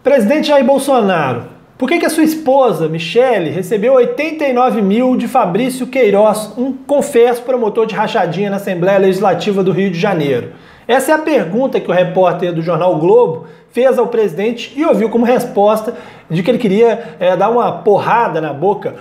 Presidente Jair Bolsonaro, por que a sua esposa, Michele, recebeu 89 mil de Fabrício Queiroz, um confesso promotor de rachadinha na Assembleia Legislativa do Rio de Janeiro? Essa é a pergunta que o repórter do jornal o Globo fez ao presidente e ouviu como resposta de que ele queria dar uma porrada na boca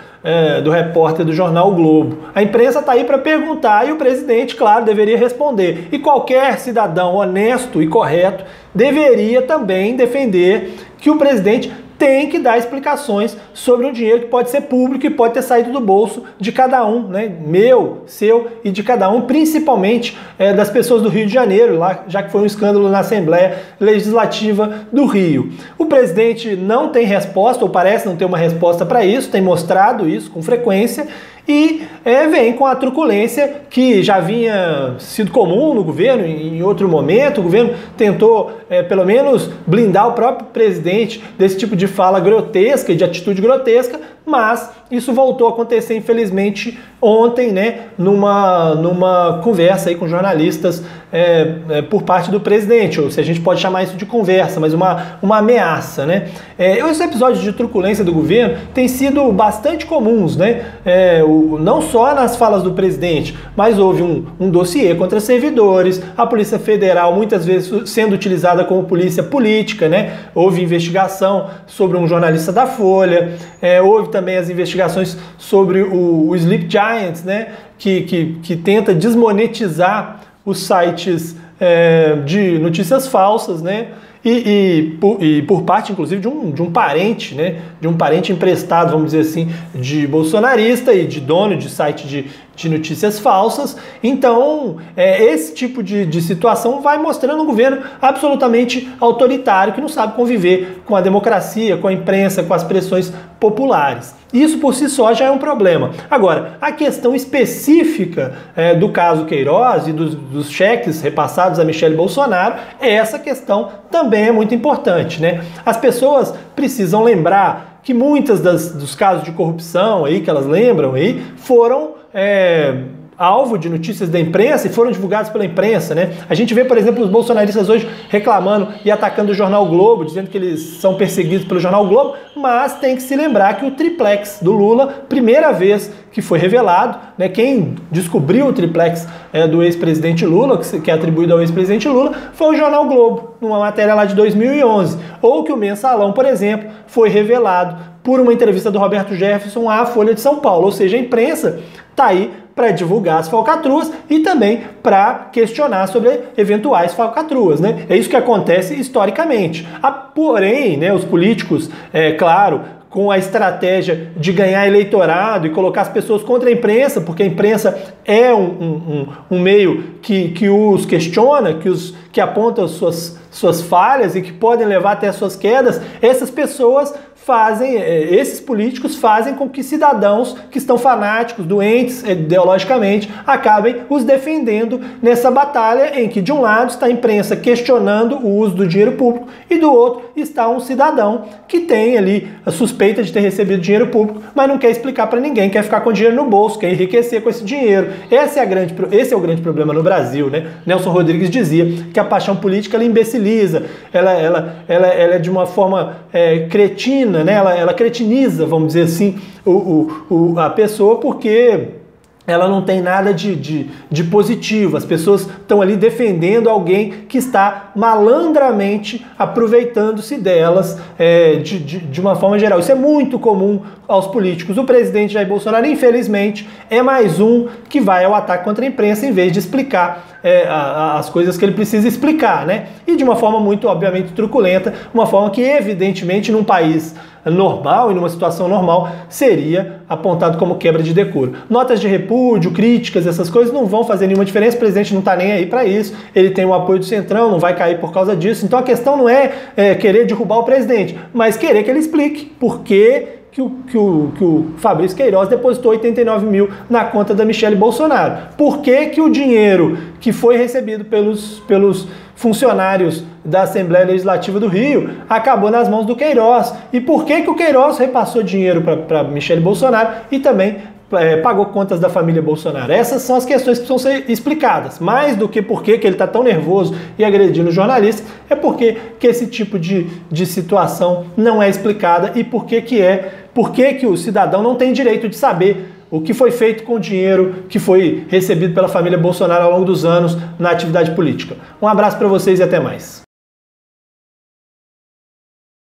do repórter do jornal o Globo. A imprensa está aí para perguntar e o presidente, claro, deveria responder. E qualquer cidadão honesto e correto deveria também defender que o presidente tem que dar explicações sobre um dinheiro que pode ser público e pode ter saído do bolso de cada um, né? Meu, seu e de cada um, principalmente das pessoas do Rio de Janeiro, lá, já que foi um escândalo na Assembleia Legislativa do Rio. O presidente não tem resposta, ou parece não ter uma resposta para isso, tem mostrado isso com frequência, e vem com a truculência que já vinha sido comum no governo em outro momento. O governo tentou, pelo menos, blindar o próprio presidente desse tipo de fala grotesca e de atitude grotesca, mas isso voltou a acontecer, infelizmente, ontem, né, numa conversa aí com jornalistas por parte do presidente, ou se a gente pode chamar isso de conversa, mas uma ameaça, né? Esses episódios de truculência do governo têm sido bastante comuns, né? Não só nas falas do presidente, mas houve um dossiê contra servidores, a Polícia Federal muitas vezes sendo utilizada como polícia política, né? Houve investigação sobre um jornalista da Folha, houve também as investigações sobre o Sleep Giants, né? Que tenta desmonetizar os sites de notícias falsas, né? E por parte, inclusive, de um parente, né? De um parente emprestado, vamos dizer assim, de bolsonarista e de dono de site de notícias falsas. Então, esse tipo de situação vai mostrando um governo absolutamente autoritário que não sabe conviver com a democracia, com a imprensa, com as pressões populares. Isso por si só já é um problema. Agora, a questão específica do caso Queiroz e dos cheques repassados a Michele Bolsonaro, essa questão também é muito importante, né? As pessoas precisam lembrar que muitas dos casos de corrupção aí que elas lembram aí foram alvo de notícias da imprensa e foram divulgados pela imprensa, né? A gente vê, por exemplo, os bolsonaristas hoje reclamando e atacando o jornal o Globo, dizendo que eles são perseguidos pelo jornal o Globo, mas tem que se lembrar que o triplex do Lula, primeira vez que foi revelado, né? Quem descobriu o triplex do ex-presidente Lula, que é atribuído ao ex-presidente Lula, foi o jornal o Globo, numa matéria lá de 2011. Ou que o Mensalão, por exemplo, foi revelado por uma entrevista do Roberto Jefferson à Folha de São Paulo. Ou seja, a imprensa está aí para divulgar as falcatruas e também para questionar sobre eventuais falcatruas, né? É isso que acontece historicamente. Porém, né, os políticos, claro, com a estratégia de ganhar eleitorado e colocar as pessoas contra a imprensa, porque a imprensa é um meio que os questiona, que aponta suas falhas e que podem levar até as suas quedas, essas pessoas esses políticos fazem com que cidadãos que estão fanáticos, doentes ideologicamente, acabem os defendendo nessa batalha em que de um lado está a imprensa questionando o uso do dinheiro público e do outro está um cidadão que tem ali a suspeita de ter recebido dinheiro público, mas não quer explicar para ninguém, quer ficar com dinheiro no bolso, quer enriquecer com esse dinheiro. Esse é o grande problema no Brasil, né? Nelson Rodrigues dizia que a paixão política ela imbeciliza, ela é de uma forma cretina, né? Ela cretiniza, vamos dizer assim, a pessoa, porque ela não tem nada de positivo. As pessoas estão ali defendendo alguém que está malandramente aproveitando-se delas de uma forma geral. Isso é muito comum aos políticos. O presidente Jair Bolsonaro, infelizmente, é mais um que vai ao ataque contra a imprensa em vez de explicar as coisas que ele precisa explicar, né? E de uma forma muito, obviamente, truculenta, uma forma que, evidentemente, num país normal e numa situação normal seria apontado como quebra de decoro. Notas de repúdio, críticas, essas coisas não vão fazer nenhuma diferença, o presidente não está nem aí para isso, ele tem o apoio do Centrão, não vai cair por causa disso. Então a questão não é querer derrubar o presidente, mas querer que ele explique por que o Fabrício Queiroz depositou 89 mil na conta da Michele Bolsonaro. Por que o dinheiro que foi recebido pelos funcionários da Assembleia Legislativa do Rio acabou nas mãos do Queiroz? E por que o Queiroz repassou dinheiro para Michele Bolsonaro e também pagou contas da família Bolsonaro? Essas são as questões que precisam ser explicadas. Mais do que por que ele está tão nervoso e agredindo jornalistas, é porque que esse tipo de situação não é explicada e por que o cidadão não tem direito de saber o que foi feito com o dinheiro que foi recebido pela família Bolsonaro ao longo dos anos na atividade política. Um abraço para vocês e até mais.